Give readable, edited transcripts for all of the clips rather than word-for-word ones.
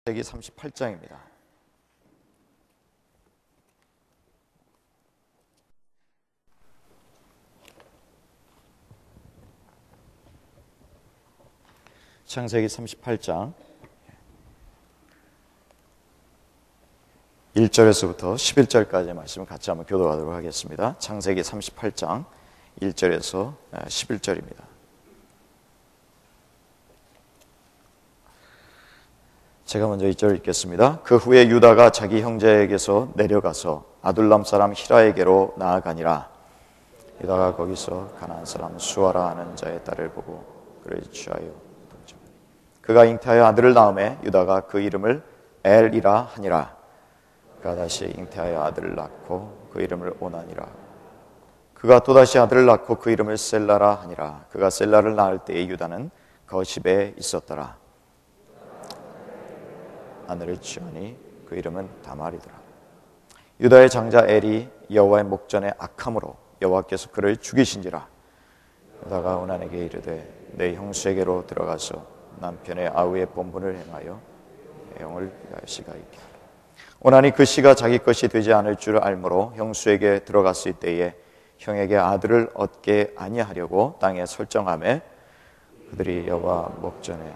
창세기 38장입니다. 창세기 38장 1절에서부터 11절까지의 말씀을 같이 한번 교도하도록 하겠습니다. 창세기 38장 1절에서 11절입니다. 제가 먼저 2절 읽겠습니다. 그 후에 유다가 자기 형제에게서 내려가서 아둘람 사람 히라에게로 나아가니라. 유다가 거기서 가나안 사람 수아라 하는 자의 딸을 보고 그를 취하여 동정. 그가 잉태하여 아들을 낳음에 유다가 그 이름을 엘이라 하니라. 그가 다시 잉태하여 아들을 낳고 그 이름을 오나니라. 그가 또다시 아들을 낳고 그 이름을 셀라라 하니라. 그가 셀라를 낳을 때에 유다는 거십에 있었더라. 아내를 취하니 그 이름은 다말이더라. 유다의 장자 엘이 여호와의 목전에 악함으로 여호와께서 그를 죽이신지라. 유다가 오난에게 이르되 내 형수에게로 들어가서 남편의 아우의 본분을 행하여 영을 위하여 씨가 있게 하라. 오난이 그 씨가 자기 것이 되지 않을 줄 알므로 형수에게 들어갔을 때에 형에게 아들을 얻게 아니하려고 땅에 설정하매 그들이 여호와 목전에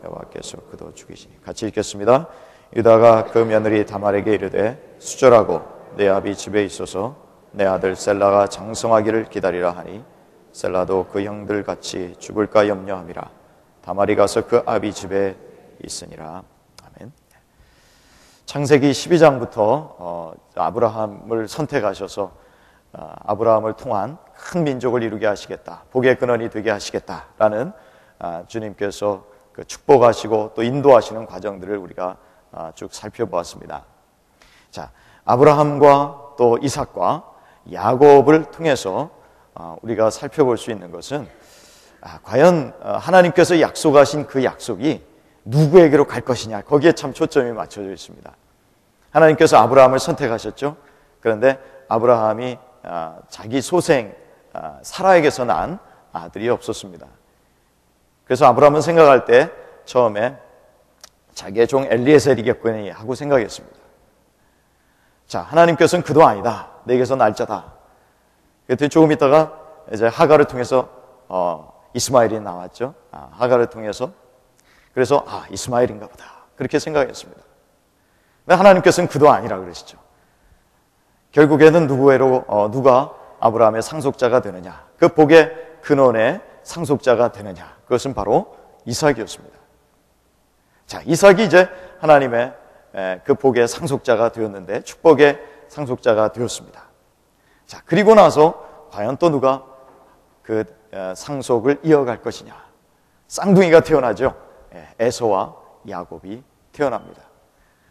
여호와께서 그도 죽이시니. 같이 읽겠습니다. 유다가 그 며느리 다말에게 이르되 수절하고 내 아비 집에 있어서 내 아들 셀라가 장성하기를 기다리라 하니 셀라도 그 형들 같이 죽을까 염려함이라. 다말이 가서 그 아비 집에 있으니라. 아멘. 창세기 12장부터 아브라함을 선택하셔서 아브라함을 통한 큰 민족을 이루게 하시겠다, 복의 근원이 되게 하시겠다라는 주님께서 그 축복하시고 또 인도하시는 과정들을 우리가 쭉 살펴보았습니다. 자, 아브라함과 또 이삭과 야곱을 통해서 우리가 살펴볼 수 있는 것은 과연 하나님께서 약속하신 그 약속이 누구에게로 갈 것이냐, 거기에 참 초점이 맞춰져 있습니다. 하나님께서 아브라함을 선택하셨죠. 그런데 아브라함이 자기 소생 사라에게서 난 아들이 없었습니다. 그래서 아브라함은 생각할 때 처음에 자기의 종 엘리에셀이겠거니 하고 생각했습니다. 자, 하나님께서는 그도 아니다, 내게서 날짜다. 그랬더니 조금 있다가 이제 하갈을 통해서 이스마엘이 나왔죠. 하갈을 통해서. 그래서 이스마엘인가 보다, 그렇게 생각했습니다. 근데 하나님께서는 그도 아니라 그러시죠. 결국에는 누가 아브라함의 상속자가 되느냐, 그 복의 근원의 상속자가 되느냐, 그것은 바로 이삭이었습니다. 자, 이삭이 이제 하나님의 그 복의 상속자가 되었는데, 축복의 상속자가 되었습니다. 자, 그리고 나서 과연 또 누가 그 상속을 이어갈 것이냐. 쌍둥이가 태어나죠. 에서와 야곱이 태어납니다.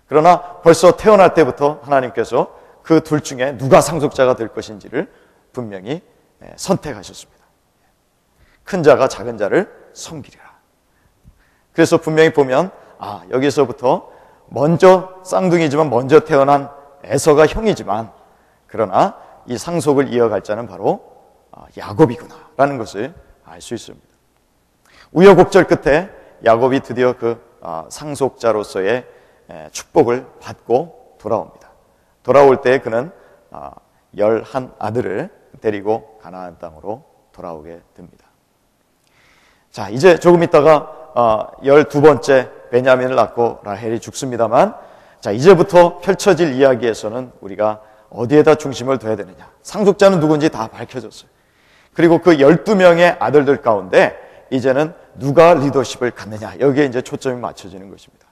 그러나 벌써 태어날 때부터 하나님께서 그 둘 중에 누가 상속자가 될 것인지를 분명히 선택하셨습니다. 큰 자가 작은 자를 섬기리라. 그래서 분명히 보면 여기서부터 먼저 쌍둥이지만 먼저 태어난 에서가 형이지만, 그러나 이 상속을 이어갈 자는 바로 야곱이구나 라는 것을 알 수 있습니다. 우여곡절 끝에 야곱이 드디어 그 상속자로서의 축복을 받고 돌아옵니다. 돌아올 때 그는 11 아들을 데리고 가나안 땅으로 돌아오게 됩니다. 자, 이제 조금 있다가 12번째 베냐민을 낳고 라헬이 죽습니다만, 자, 이제부터 펼쳐질 이야기에서는 우리가 어디에다 중심을 둬야 되느냐, 상속자는 누군지 다 밝혀졌어요. 그리고 그 12명의 아들들 가운데 이제는 누가 리더십을 갖느냐, 여기에 이제 초점이 맞춰지는 것입니다.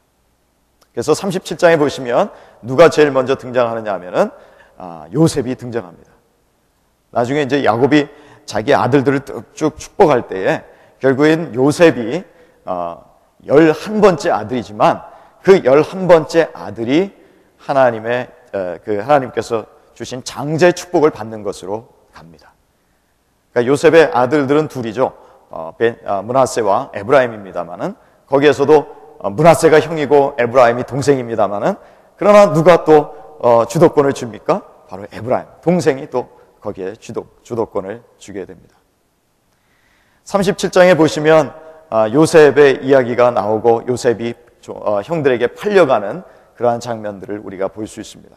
그래서 37장에 보시면 누가 제일 먼저 등장하느냐 하면은 요셉이 등장합니다. 나중에 이제 야곱이 자기 아들들을 쭉 축복할 때에 결국엔 요셉이 11번째 아들이지만 그 11번째 아들이 하나님께서 주신 장제 축복을 받는 것으로 갑니다. 그러니까 요셉의 아들들은 둘이죠. 므낫세와 에브라임입니다만은, 거기에서도 므낫세가 형이고 에브라임이 동생입니다만은, 그러나 누가 또 주도권을 줍니까? 바로 에브라임, 동생이 또 거기에 주도권을 주게 됩니다. 37장에 보시면 요셉의 이야기가 나오고 요셉이 형들에게 팔려가는 그러한 장면들을 우리가 볼 수 있습니다.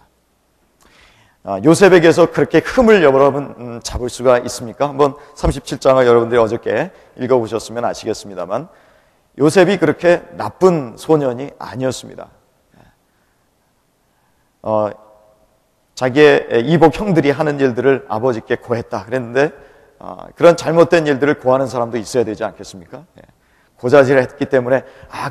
요셉에게서 그렇게 흠을 여러분 잡을 수가 있습니까? 한번 37장을 여러분들이 어저께 읽어보셨으면 아시겠습니다만 요셉이 그렇게 나쁜 소년이 아니었습니다. 자기의 이복 형들이 하는 일들을 아버지께 고했다 그랬는데 그런 잘못된 일들을 고하는 사람도 있어야 되지 않겠습니까? 고자질을 했기 때문에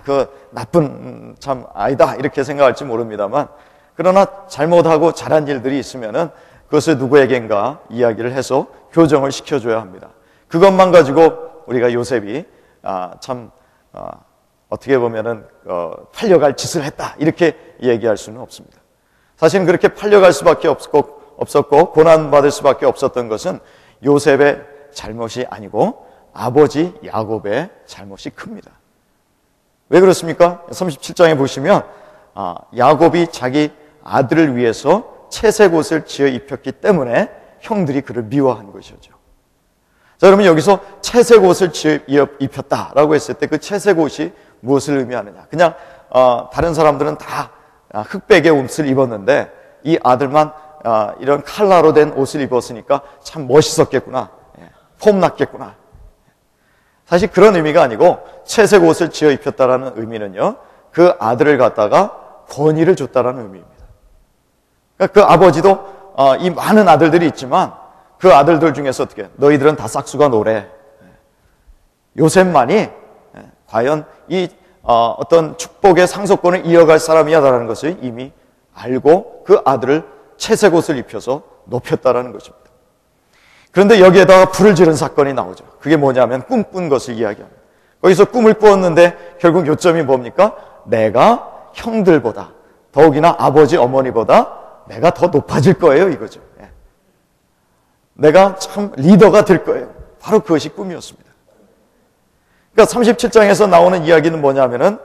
그 나쁜 참 아이다 이렇게 생각할지 모릅니다만 그러나 잘못하고 잘한 일들이 있으면은 그것을 누구에겐가 이야기를 해서 교정을 시켜줘야 합니다. 그것만 가지고 우리가 요셉이 어떻게 보면은 팔려갈 짓을 했다 이렇게 얘기할 수는 없습니다. 사실은 그렇게 팔려갈 수밖에 없었고 고난받을 수밖에 없었던 것은 요셉의 잘못이 아니고 아버지 야곱의 잘못이 큽니다. 왜 그렇습니까? 37장에 보시면 야곱이 자기 아들을 위해서 채색 옷을 지어 입혔기 때문에 형들이 그를 미워한 것이었죠. 자, 그러면 여기서 채색 옷을 지어 입혔다라고 했을 때 그 채색 옷이 무엇을 의미하느냐? 그냥 다른 사람들은 다 흑백의 옷을 입었는데 이 아들만 이런 칼라로 된 옷을 입었으니까 참 멋있었겠구나, 폼났겠구나. 사실 그런 의미가 아니고 채색 옷을 지어 입혔다라는 의미는요, 그 아들을 갖다가 권위를 줬다라는 의미입니다. 그러니까 그 아버지도 이 많은 아들들이 있지만 그 아들들 중에서 어떻게 너희들은 다 싹수가 노래, 요셉만이 과연 이 어떤 축복의 상속권을 이어갈 사람이야라는 것을 이미 알고 그 아들을 채색 옷을 입혀서 높였다라는 것입니다. 그런데 여기에다가 불을 지른 사건이 나오죠. 그게 뭐냐면 꿈꾼 것을 이야기합니다. 거기서 꿈을 꾸었는데 결국 요점이 뭡니까? 내가 형들보다, 더욱이나 아버지 어머니보다 내가 더 높아질 거예요, 이거죠. 내가 참 리더가 될 거예요. 바로 그것이 꿈이었습니다. 그러니까 37장에서 나오는 이야기는 뭐냐면은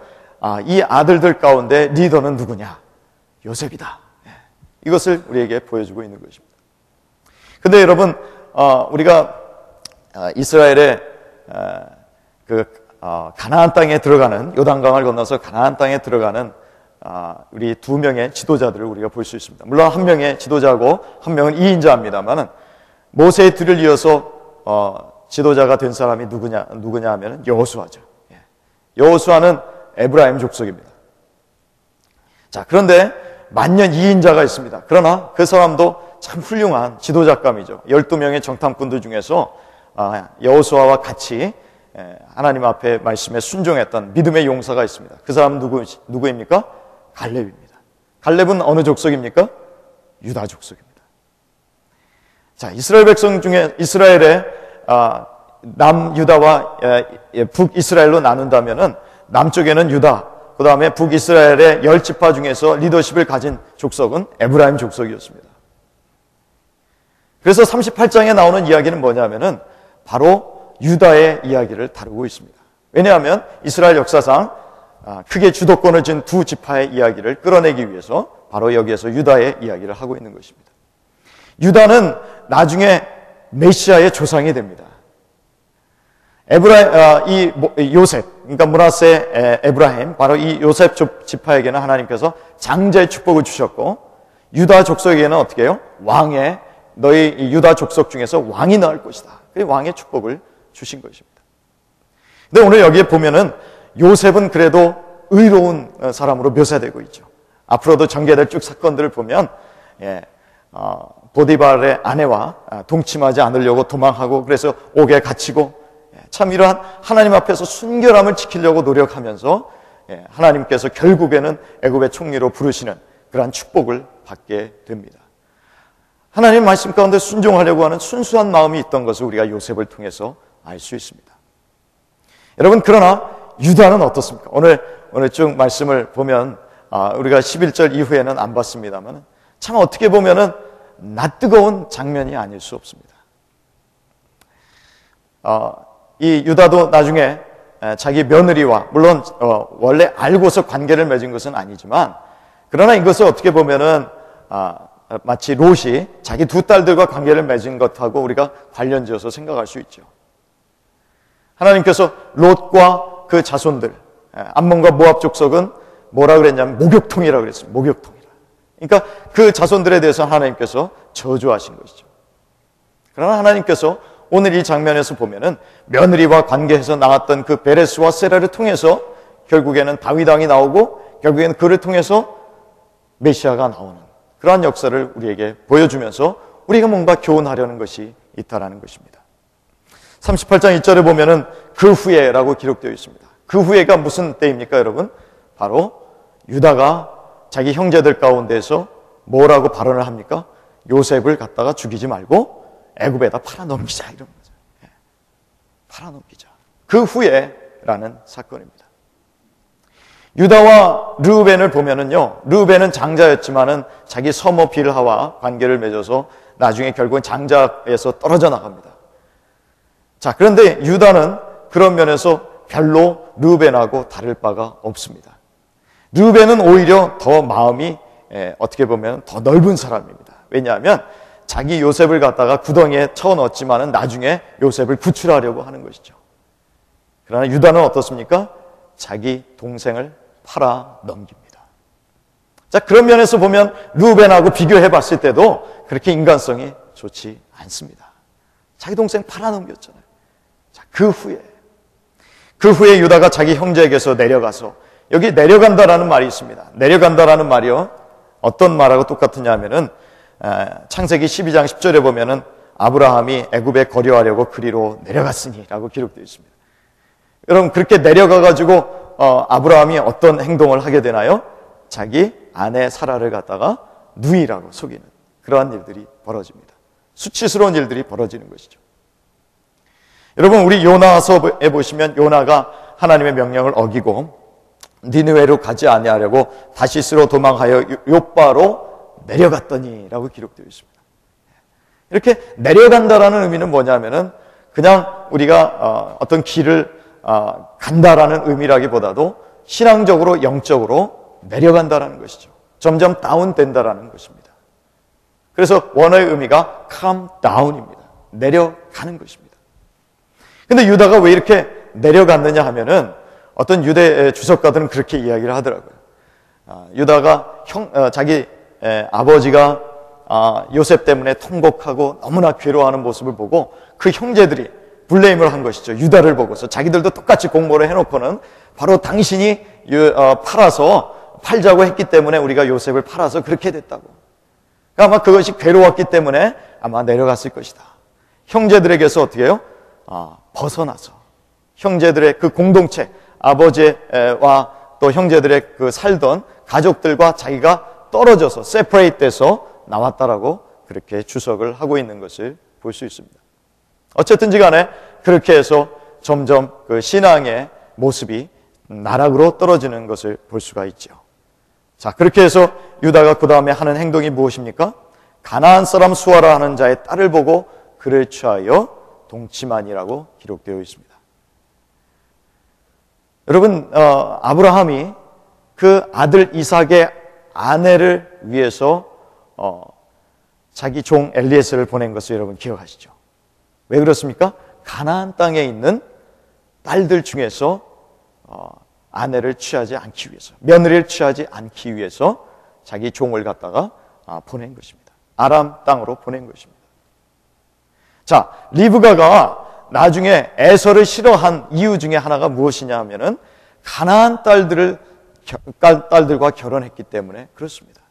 이 아들들 가운데 리더는 누구냐? 요셉이다. 이것을 우리에게 보여주고 있는 것입니다. 근데 여러분, 우리가 이스라엘의 가나안 땅에 들어가는, 요단강을 건너서 가나안 땅에 들어가는 우리 두 명의 지도자들을 우리가 볼 수 있습니다. 물론 한 명의 지도자고 한 명은 2인자입니다만은 모세의 뒤를 이어서 지도자가 된 사람이 누구냐 하면 여호수아죠. 여호수아는 에브라임 족속입니다. 자, 그런데 만년 2인자가 있습니다. 그러나 그 사람도 참 훌륭한 지도자감이죠. 12명의 정탐꾼들 중에서 여호수아와 같이 하나님 앞에 말씀에 순종했던 믿음의 용사가 있습니다. 그 사람은 누구입니까? 갈렙입니다. 갈렙은 어느 족속입니까? 유다 족속입니다. 자, 이스라엘 백성 중에 이스라엘의 남유다와 북이스라엘로 나눈다면은 남쪽에는 유다, 그 다음에 북이스라엘의 10지파 중에서 리더십을 가진 족속은 에브라임 족속이었습니다. 그래서 38장에 나오는 이야기는 뭐냐면은 바로 유다의 이야기를 다루고 있습니다. 왜냐하면 이스라엘 역사상 크게 주도권을 쥔 두 지파의 이야기를 끌어내기 위해서 바로 여기에서 유다의 이야기를 하고 있는 것입니다. 유다는 나중에 메시아의 조상이 됩니다. 이 요셉, 그러니까 므낫세 에브라임, 바로 이 요셉 지파에게는 하나님께서 장자의 축복을 주셨고, 유다 족속에게는 어떻게 해요? 왕의, 너희 유다 족속 중에서 왕이 나올 것이다. 그 왕의 축복을 주신 것입니다. 근데 오늘 여기에 보면은 요셉은 그래도 의로운 사람으로 묘사되고 있죠. 앞으로도 전개될 쭉 사건들을 보면, 보디발의 아내와 동침하지 않으려고 도망하고 그래서 옥에 갇히고, 참 이러한 하나님 앞에서 순결함을 지키려고 노력하면서 하나님께서 결국에는 애굽의 총리로 부르시는 그러한 축복을 받게 됩니다. 하나님 말씀 가운데 순종하려고 하는 순수한 마음이 있던 것을 우리가 요셉을 통해서 알 수 있습니다. 여러분, 그러나 유다는 어떻습니까? 오늘 쭉 말씀을 보면 우리가 11절 이후에는 안 봤습니다만 참 어떻게 보면은 낯뜨거운 장면이 아닐 수 없습니다. 이 유다도 나중에 자기 며느리와, 물론 원래 알고서 관계를 맺은 것은 아니지만, 그러나 이것을 어떻게 보면은 마치 롯이 자기 두 딸들과 관계를 맺은 것하고 우리가 관련지어서 생각할 수 있죠. 하나님께서 롯과 그 자손들, 암몬과 모압 족속은 뭐라 그랬냐면 목욕통이라고 그랬어요. 목욕통이라. 그러니까 그 자손들에 대해서 하나님께서 저주하신 것이죠. 그러나 하나님께서 오늘 이 장면에서 보면은 며느리와 관계해서 나왔던 그 베레스와 세라를 통해서 결국에는 다윗 왕이 나오고 결국에는 그를 통해서 메시아가 나오는 그러한 역사를 우리에게 보여주면서 우리가 뭔가 교훈하려는 것이 있다라는 것입니다. 38장 1절에 보면은 그 후에라고 기록되어 있습니다. 그 후에가 무슨 때입니까, 여러분? 바로 유다가 자기 형제들 가운데서 뭐라고 발언을 합니까? 요셉을 갖다가 죽이지 말고 애굽에다 팔아넘기자, 이런 거죠. 팔아넘기자. 그 후에라는 사건입니다. 유다와 르우벤을 보면은요, 르우벤은 장자였지만은 자기 서모 빌하와 관계를 맺어서 나중에 결국은 장자에서 떨어져 나갑니다. 자, 그런데 유다는 그런 면에서 별로 르우벤하고 다를 바가 없습니다. 르우벤은 오히려 더 마음이 어떻게 보면 더 넓은 사람입니다. 왜냐하면 자기 요셉을 갖다가 구덩이에 쳐넣었지만은 나중에 요셉을 구출하려고 하는 것이죠. 그러나 유다는 어떻습니까? 자기 동생을 팔아 넘깁니다. 자, 그런 면에서 보면 르우벤하고 비교해 봤을 때도 그렇게 인간성이 좋지 않습니다. 자기 동생 팔아 넘겼잖아요. 자, 그 후에 유다가 자기 형제에게서 내려가서, 여기 내려간다라는 말이 있습니다. 내려간다라는 말이요, 어떤 말하고 똑같으냐 하면은 창세기 12장 10절에 보면은 아브라함이 애굽에 거류하려고 그리로 내려갔으니 라고 기록되어 있습니다. 여러분, 그렇게 내려가가지고 아브라함이 어떤 행동을 하게 되나요? 자기 아내 사라를 갖다가 누이라고 속이는 그러한 일들이 벌어집니다. 수치스러운 일들이 벌어지는 것이죠. 여러분, 우리 요나서에 보시면 요나가 하나님의 명령을 어기고 니느웨로 가지 아니하려고 다시스로 도망하여 요바로 내려갔더니라고 기록되어 있습니다. 이렇게 내려간다라는 의미는 뭐냐면은 그냥 우리가 어떤 길을 간다라는 의미라기보다도 신앙적으로 영적으로 내려간다라는 것이죠. 점점 다운된다라는 것입니다. 그래서 원어의 의미가 come down입니다. 내려가는 것입니다. 근데 유다가 왜 이렇게 내려갔느냐 하면은 어떤 유대 주석가들은 그렇게 이야기를 하더라고요. 유다가 자기 아버지가 요셉 때문에 통곡하고 너무나 괴로워하는 모습을 보고 그 형제들이 블레임을 한 것이죠. 유다를 보고서 자기들도 똑같이 공모를 해놓고는 바로 당신이 팔자고 했기 때문에 우리가 요셉을 팔아서 그렇게 됐다고. 아마 그것이 괴로웠기 때문에 아마 내려갔을 것이다. 형제들에게서 어떻게 해요? 벗어나서 형제들의 그 공동체, 아버지와 또 형제들의 그 살던 가족들과 자기가 떨어져서 세퍼레이트 돼서 나왔다라고 그렇게 주석을 하고 있는 것을 볼 수 있습니다. 어쨌든지 간에 그렇게 해서 점점 그 신앙의 모습이 나락으로 떨어지는 것을 볼 수가 있죠. 자, 그렇게 해서 유다가 그 다음에 하는 행동이 무엇입니까? 가나안 사람 수아라 하는 자의 딸을 보고 그를 취하여 동침하니라고 기록되어 있습니다. 여러분, 아브라함이 그 아들 이삭의 아내를 위해서 자기 종 엘리에셀을 보낸 것을 여러분 기억하시죠? 왜 그렇습니까? 가나안 땅에 있는 딸들 중에서 아내를 취하지 않기 위해서, 며느리를 취하지 않기 위해서 자기 종을 갖다가 보낸 것입니다. 아람 땅으로 보낸 것입니다. 자, 리브가가 나중에 에서를 싫어한 이유 중에 하나가 무엇이냐 하면은 가나안 딸들과 결혼했기 때문에 그렇습니다.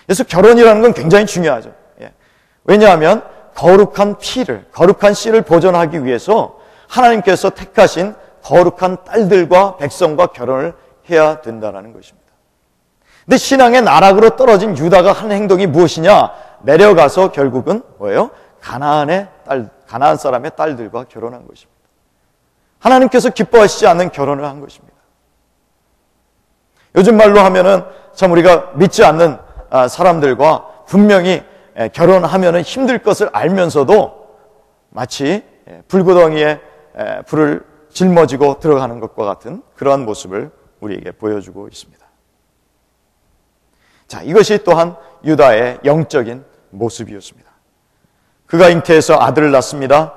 그래서 결혼이라는 건 굉장히 중요하죠. 왜냐하면 거룩한 거룩한 씨를 보존하기 위해서 하나님께서 택하신 거룩한 딸들과 백성과 결혼을 해야 된다는 것입니다. 근데 신앙의 나락으로 떨어진 유다가 한 행동이 무엇이냐? 내려가서 결국은 뭐예요? 가나안 사람의 딸들과 결혼한 것입니다. 하나님께서 기뻐하시지 않는 결혼을 한 것입니다. 요즘 말로 하면은 참 우리가 믿지 않는 사람들과 분명히 결혼하면은 힘들 것을 알면서도 마치 불구덩이에 불을 짊어지고 들어가는 것과 같은 그러한 모습을 우리에게 보여주고 있습니다. 자, 이것이 또한 유다의 영적인 모습이었습니다. 그가 잉태해서 아들을 낳습니다.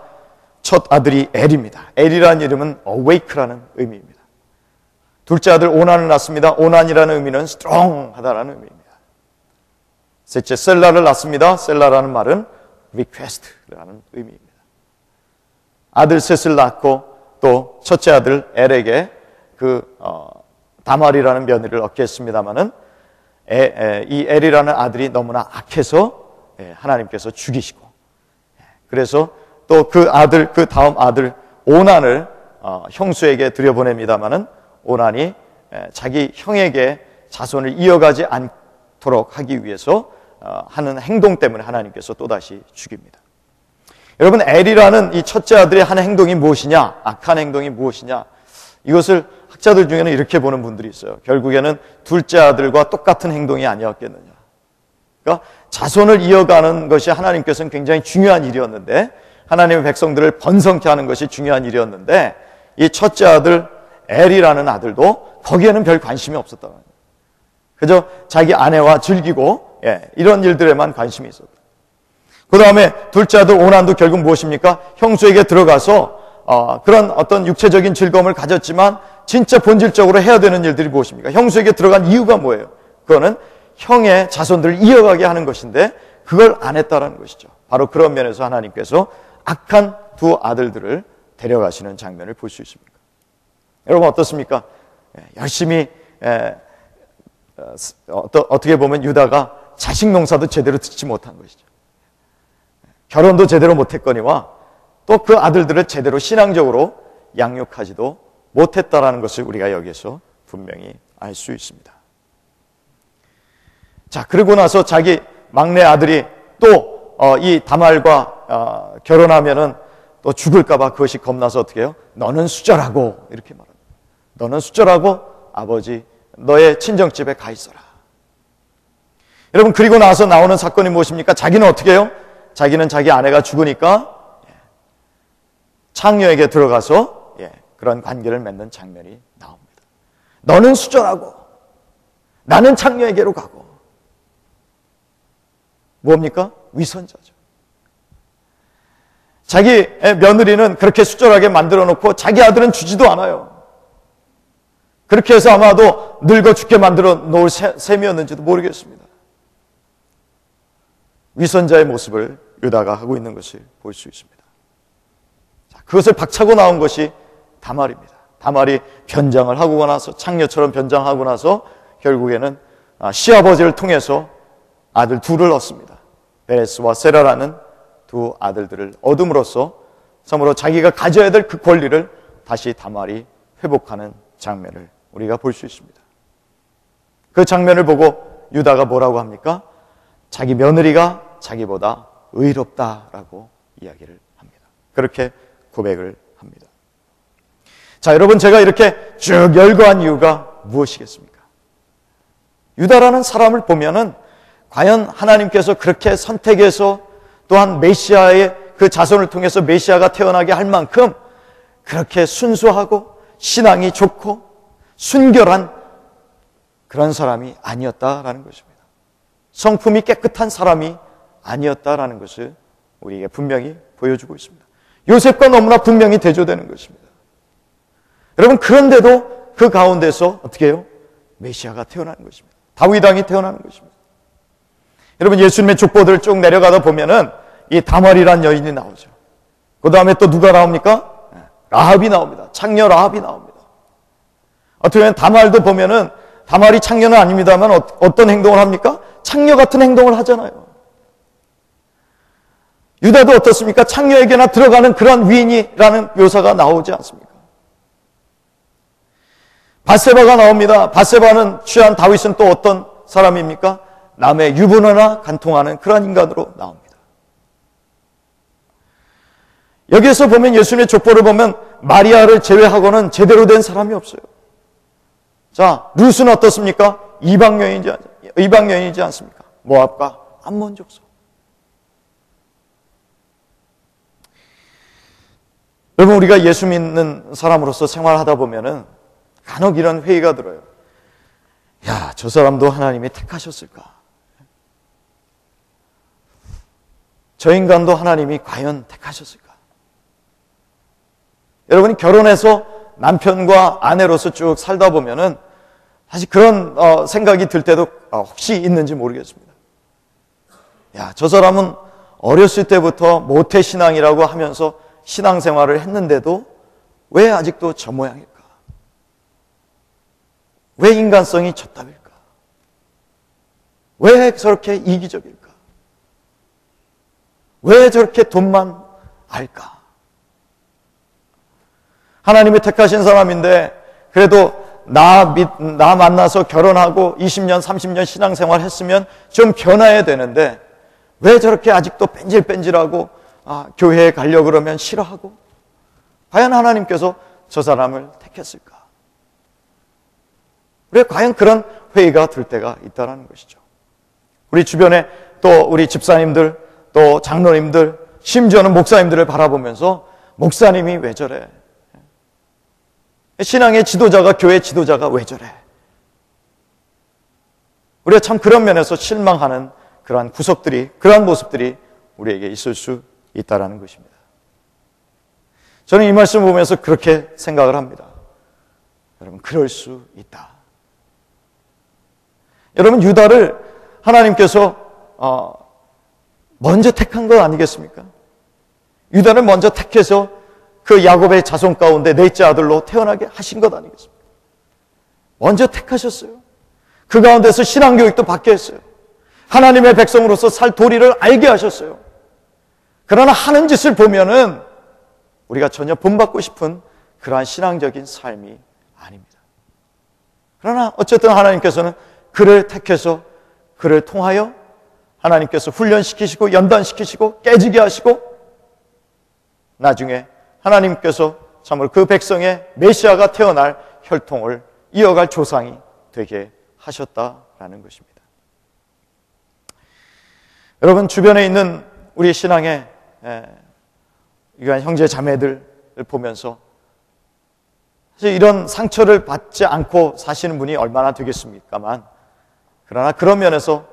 첫 아들이 엘입니다. 엘이라는 이름은 awake라는 의미입니다. 둘째 아들 오난을 낳습니다. 오난이라는 의미는 strong하다라는 의미입니다. 셋째 셀라를 낳습니다. 셀라라는 말은 request라는 의미입니다. 아들 셋을 낳고 또 첫째 아들 엘에게 다말이라는 며느리를 얻게 했습니다마는 이 엘이라는 아들이 너무나 악해서 하나님께서 죽이시고, 그래서 또 그 다음 아들 오난을 형수에게 들여보냅니다마는 오난이 자기 형에게 자손을 이어가지 않도록 하기 위해서 하는 행동 때문에 하나님께서 또다시 죽입니다. 여러분, 엘이라는 이 첫째 아들의 한 행동이 무엇이냐, 악한 행동이 무엇이냐, 이것을 학자들 중에는 이렇게 보는 분들이 있어요. 결국에는 둘째 아들과 똑같은 행동이 아니었겠느냐. 그러니까 자손을 이어가는 것이 하나님께서는 굉장히 중요한 일이었는데, 하나님의 백성들을 번성케 하는 것이 중요한 일이었는데, 이 첫째 아들 엘이라는 아들도 거기에는 별 관심이 없었다는 거예요. 그저 자기 아내와 즐기고 이런 일들에만 관심이 있었다. 그 다음에 둘째 아들 오난도 결국 무엇입니까? 형수에게 들어가서 그런 어떤 육체적인 즐거움을 가졌지만 진짜 본질적으로 해야 되는 일들이 무엇입니까? 형수에게 들어간 이유가 뭐예요? 그거는 형의 자손들을 이어가게 하는 것인데 그걸 안 했다라는 것이죠. 바로 그런 면에서 하나님께서 악한 두 아들들을 데려가시는 장면을 볼 수 있습니다. 여러분 어떻습니까? 열심히 어떻게 보면 유다가 자식 농사도 제대로 짓지 못한 것이죠. 결혼도 제대로 못했거니와 또 그 아들들을 제대로 신앙적으로 양육하지도 못했다라는 것을 우리가 여기에서 분명히 알 수 있습니다. 자, 그러고 나서 자기 막내 아들이 또 이 다말과 결혼하면은 또 죽을까봐 그것이 겁나서 어떻게 해요? 너는 수절하고 이렇게 말합니다. 너는 수절하고 아버지 너의 친정집에 가 있어라. 여러분, 그리고 나서 나오는 사건이 무엇입니까? 자기는 어떻게 해요? 자기는 자기 아내가 죽으니까 창녀에게 들어가서 그런 관계를 맺는 장면이 나옵니다. 너는 수절하고 나는 창녀에게로 가고. 뭡니까? 위선자죠. 자기 며느리는 그렇게 수절하게 만들어 놓고 자기 아들은 주지도 않아요. 그렇게 해서 아마도 늙어 죽게 만들어 놓을 셈이었는지도 모르겠습니다. 위선자의 모습을 유다가 하고 있는 것을 볼 수 있습니다. 자, 그것을 박차고 나온 것이 다말입니다. 다말이 변장을 하고 나서, 창녀처럼 변장하고 나서 결국에는 시아버지를 통해서 아들 둘을 얻습니다. 베레스와 세라라는 두 아들들을 얻음으로써 참으로 자기가 가져야 될 그 권리를 다시 다말이 회복하는 장면을 우리가 볼 수 있습니다. 그 장면을 보고 유다가 뭐라고 합니까? 자기 며느리가 자기보다 의롭다라고 이야기를 합니다. 그렇게 고백을 합니다. 자, 여러분, 제가 이렇게 쭉 열거한 이유가 무엇이겠습니까? 유다라는 사람을 보면은 과연 하나님께서 그렇게 선택해서 또한 메시아의 그 자손을 통해서 메시아가 태어나게 할 만큼 그렇게 순수하고 신앙이 좋고 순결한 그런 사람이 아니었다라는 것입니다. 성품이 깨끗한 사람이 아니었다라는 것을 우리에게 분명히 보여주고 있습니다. 요셉과 너무나 분명히 대조되는 것입니다. 여러분, 그런데도 그 가운데서 어떻게 해요? 메시아가 태어나는 것입니다. 다윗 왕이 태어나는 것입니다. 여러분, 예수님의 족보들을 쭉 내려가다 보면은 이 다말이라는 여인이 나오죠. 그 다음에 또 누가 나옵니까? 라합이 나옵니다. 창녀 라합이 나옵니다. 어떻게 보면 다말도 보면은 다말이 창녀는 아닙니다만 어떤 행동을 합니까? 창녀 같은 행동을 하잖아요. 유다도 어떻습니까? 창녀에게나 들어가는 그런 위인이라는 묘사가 나오지 않습니까? 밧세바가 나옵니다. 밧세바는 취한 다윗은 또 어떤 사람입니까? 남의 유부녀나 간통하는 그런 인간으로 나옵니다. 여기에서 보면 예수님의 족보를 보면 마리아를 제외하고는 제대로 된 사람이 없어요. 자, 룻은 어떻습니까? 이방 여인이지 않습니까? 모압과 암몬 족속. 여러분, 우리가 예수 믿는 사람으로서 생활하다 보면은 간혹 이런 회의가 들어요. 야, 저 사람도 하나님이 택하셨을까? 저 인간도 하나님이 과연 택하셨을까? 여러분이 결혼해서 남편과 아내로서 쭉 살다 보면은 사실 그런 생각이 들 때도 혹시 있는지 모르겠습니다. 야, 저 사람은 어렸을 때부터 모태신앙이라고 하면서 신앙생활을 했는데도 왜 아직도 저 모양일까? 왜 인간성이 저 따위일까? 왜 저렇게 이기적일까? 왜 저렇게 돈만 알까? 하나님이 택하신 사람인데 그래도 나 만나서 결혼하고 20년, 30년 신앙생활 했으면 좀 변화해야 되는데 왜 저렇게 아직도 뺀질뺀질하고 교회에 가려고 그러면 싫어하고? 과연 하나님께서 저 사람을 택했을까? 우리가 과연 그런 회의가 들 때가 있다는 것이죠. 우리 주변에 또 우리 집사님들, 또 장로님들, 심지어는 목사님들을 바라보면서 목사님이 왜 저래? 신앙의 지도자가, 교회 지도자가 왜 저래? 우리가 참 그런 면에서 실망하는 그러한 구석들이, 그러한 모습들이 우리에게 있을 수 있다는 것입니다. 저는 이 말씀을 보면서 그렇게 생각을 합니다. 여러분, 그럴 수 있다. 여러분, 유다를 하나님께서 먼저 택한 것 아니겠습니까? 유다를 먼저 택해서 그 야곱의 자손 가운데 넷째 아들로 태어나게 하신 것 아니겠습니까? 먼저 택하셨어요. 그 가운데서 신앙교육도 받게 했어요. 하나님의 백성으로서 살 도리를 알게 하셨어요. 그러나 하는 짓을 보면은 우리가 전혀 본받고 싶은 그러한 신앙적인 삶이 아닙니다. 그러나 어쨌든 하나님께서는 그를 택해서 그를 통하여 하나님께서 훈련시키시고 연단시키시고 깨지게 하시고 나중에 하나님께서 참으로 그 백성의 메시아가 태어날 혈통을 이어갈 조상이 되게 하셨다라는 것입니다. 여러분, 주변에 있는 우리 신앙의 이러한 형제 자매들을 보면서 사실 이런 상처를 받지 않고 사시는 분이 얼마나 되겠습니까만, 그러나 그런 면에서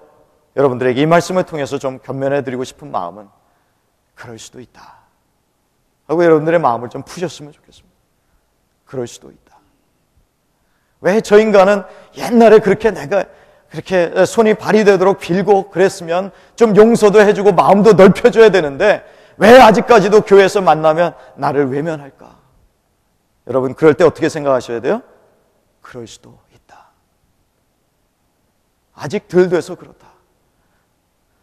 여러분들에게 이 말씀을 통해서 좀 견면해드리고 싶은 마음은 그럴 수도 있다 하고 여러분들의 마음을 좀 푸셨으면 좋겠습니다. 그럴 수도 있다. 왜 저 인간은 옛날에 그렇게 내가 그렇게 손이 발휘되도록 빌고 그랬으면 좀 용서도 해주고 마음도 넓혀줘야 되는데 왜 아직까지도 교회에서 만나면 나를 외면할까? 여러분, 그럴 때 어떻게 생각하셔야 돼요? 그럴 수도 있다. 아직 덜 돼서 그렇다.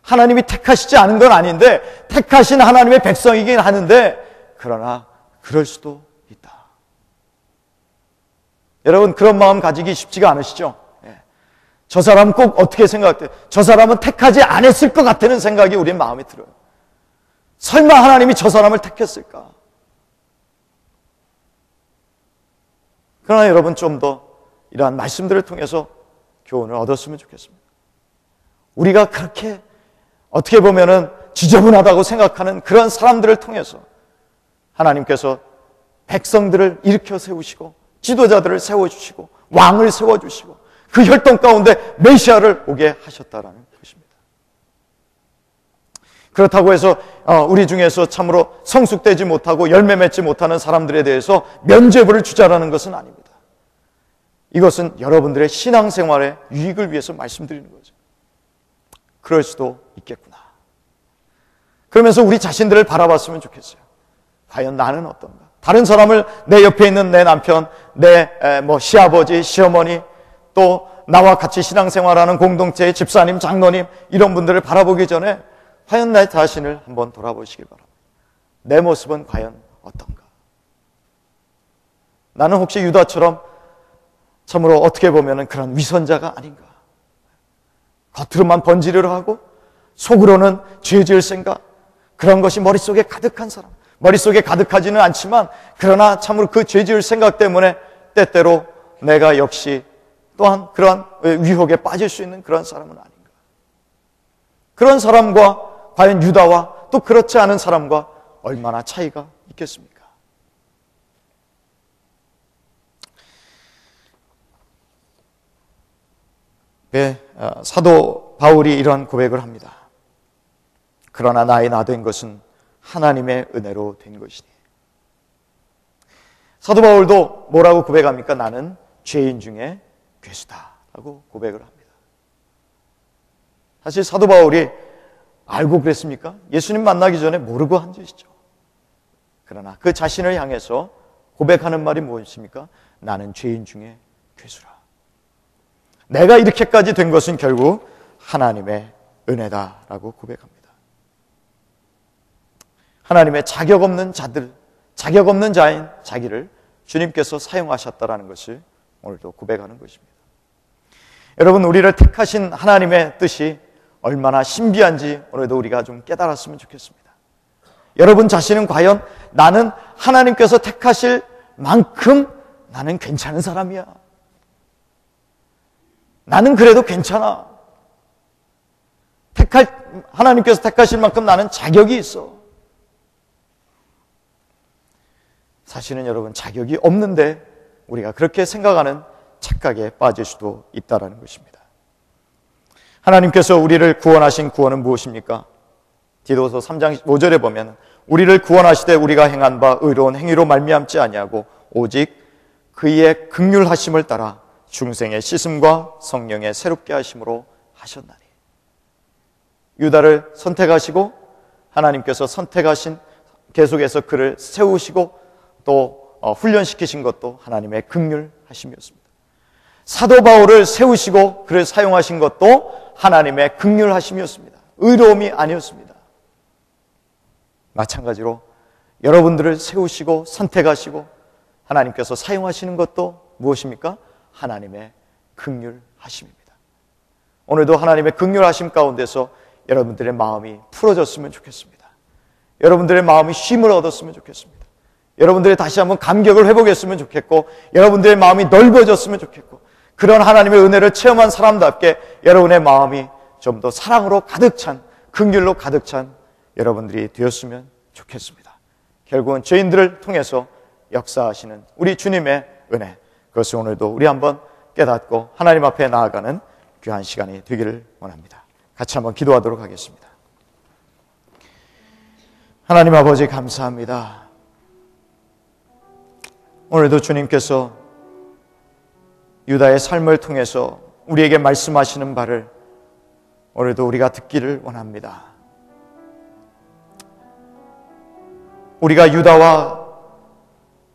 하나님이 택하시지 않은 건 아닌데 택하신 하나님의 백성이긴 하는데 그러나 그럴 수도 있다. 여러분, 그런 마음 가지기 쉽지가 않으시죠? 저 사람 꼭 어떻게 생각해요? 저 사람은 택하지 않았을 것 같다는 생각이 우리 마음에 들어요. 설마 하나님이 저 사람을 택했을까? 그러나 여러분, 좀 더 이러한 말씀들을 통해서 교훈을 얻었으면 좋겠습니다. 우리가 그렇게 어떻게 보면은 지저분하다고 생각하는 그런 사람들을 통해서 하나님께서 백성들을 일으켜 세우시고 지도자들을 세워주시고 왕을 세워주시고 그 혈통 가운데 메시아를 오게 하셨다라는 것입니다. 그렇다고 해서 우리 중에서 참으로 성숙되지 못하고 열매 맺지 못하는 사람들에 대해서 면죄부를 주자라는 것은 아닙니다. 이것은 여러분들의 신앙생활의 유익을 위해서 말씀드리는 거죠. 그럴 수도 있겠구나. 그러면서 우리 자신들을 바라봤으면 좋겠어요. 과연 나는 어떤가? 다른 사람을, 내 옆에 있는 내 남편, 내 시아버지, 시어머니, 또 나와 같이 신앙생활하는 공동체의 집사님, 장로님, 이런 분들을 바라보기 전에 과연 내 자신을 한번 돌아보시기 바랍니다. 내 모습은 과연 어떤가? 나는 혹시 유다처럼 참으로 어떻게 보면 그런 위선자가 아닌가? 겉으로만 번지르르 하고 속으로는 죄 지을 생각, 그런 것이 머릿속에 가득한 사람. 머릿속에 가득하지는 않지만 그러나 참으로 그 죄 지을 생각 때문에 때때로 내가 역시 또한 그런 위혹에 빠질 수 있는 그런 사람은 아닌가? 그런 사람과 과연 유다와 또 그렇지 않은 사람과 얼마나 차이가 있겠습니까? 사도 바울이 이런 고백을 합니다. 그러나 나의 나 된 것은 하나님의 은혜로 된 것이니. 사도 바울도 뭐라고 고백합니까? 나는 죄인 중에 괴수다 라고 고백을 합니다. 사실 사도 바울이 알고 그랬습니까? 예수님 만나기 전에 모르고 한 짓이죠. 그러나 그 자신을 향해서 고백하는 말이 무엇입니까? 나는 죄인 중에 괴수라. 내가 이렇게까지 된 것은 결국 하나님의 은혜다라고 고백합니다. 하나님의 자격 없는 자들, 자격 없는 자인 자기를 주님께서 사용하셨다라는 것을 오늘도 고백하는 것입니다. 여러분, 우리를 택하신 하나님의 뜻이 얼마나 신비한지 오늘도 우리가 좀 깨달았으면 좋겠습니다. 여러분 자신은 과연 나는 하나님께서 택하실 만큼 나는 괜찮은 사람이야. 나는 그래도 괜찮아. 하나님께서 택하실 만큼 나는 자격이 있어. 사실은 여러분 자격이 없는데 우리가 그렇게 생각하는 착각에 빠질 수도 있다는 것입니다. 하나님께서 우리를 구원하신 구원은 무엇입니까? 디도서 3장 5절에 보면 우리를 구원하시되 우리가 행한 바 의로운 행위로 말미암지 아니하고 오직 그의 긍휼하심을 따라 중생의 씻음과 성령의 새롭게 하심으로 하셨나니. 유다를 선택하시고 하나님께서 선택하신 계속해서 그를 세우시고 또 훈련시키신 것도 하나님의 긍휼하심이었습니다. 사도 바울을 세우시고 그를 사용하신 것도 하나님의 긍휼하심이었습니다. 의로움이 아니었습니다. 마찬가지로 여러분들을 세우시고 선택하시고 하나님께서 사용하시는 것도 무엇입니까? 하나님의 긍휼하심입니다. 오늘도 하나님의 긍휼하심 가운데서 여러분들의 마음이 풀어졌으면 좋겠습니다. 여러분들의 마음이 쉼을 얻었으면 좋겠습니다. 여러분들이 다시 한번 감격을 회복했으면 좋겠고 여러분들의 마음이 넓어졌으면 좋겠고 그런 하나님의 은혜를 체험한 사람답게 여러분의 마음이 좀 더 사랑으로 가득 찬, 긍휼로 가득 찬 여러분들이 되었으면 좋겠습니다. 결국은 죄인들을 통해서 역사하시는 우리 주님의 은혜, 그것을 오늘도 우리 한번 깨닫고 하나님 앞에 나아가는 귀한 시간이 되기를 원합니다. 같이 한번 기도하도록 하겠습니다. 하나님 아버지 감사합니다. 오늘도 주님께서 유다의 삶을 통해서 우리에게 말씀하시는 바를 오늘도 우리가 듣기를 원합니다. 우리가 유다와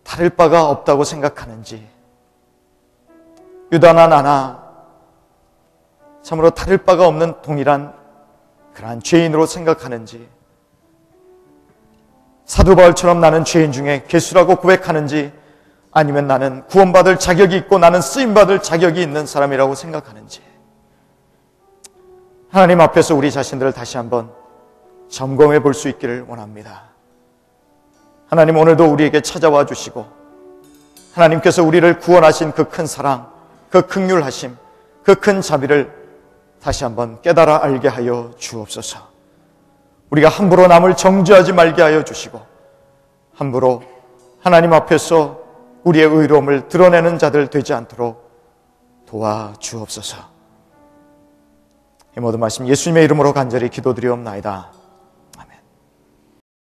다를 바가 없다고 생각하는지, 유다나 나나 참으로 다를 바가 없는 동일한 그러한 죄인으로 생각하는지, 사도 바울처럼 나는 죄인 중에 괴수라고 고백하는지, 아니면 나는 구원받을 자격이 있고 나는 쓰임받을 자격이 있는 사람이라고 생각하는지, 하나님 앞에서 우리 자신들을 다시 한번 점검해 볼 수 있기를 원합니다. 하나님 오늘도 우리에게 찾아와 주시고 하나님께서 우리를 구원하신 그 큰 사랑, 그 긍휼하심, 그 큰 자비를 다시 한번 깨달아 알게 하여 주옵소서. 우리가 함부로 남을 정죄하지 말게 하여 주시고 함부로 하나님 앞에서 우리의 의로움을 드러내는 자들 되지 않도록 도와주옵소서. 이 모든 말씀 예수님의 이름으로 간절히 기도드리옵나이다.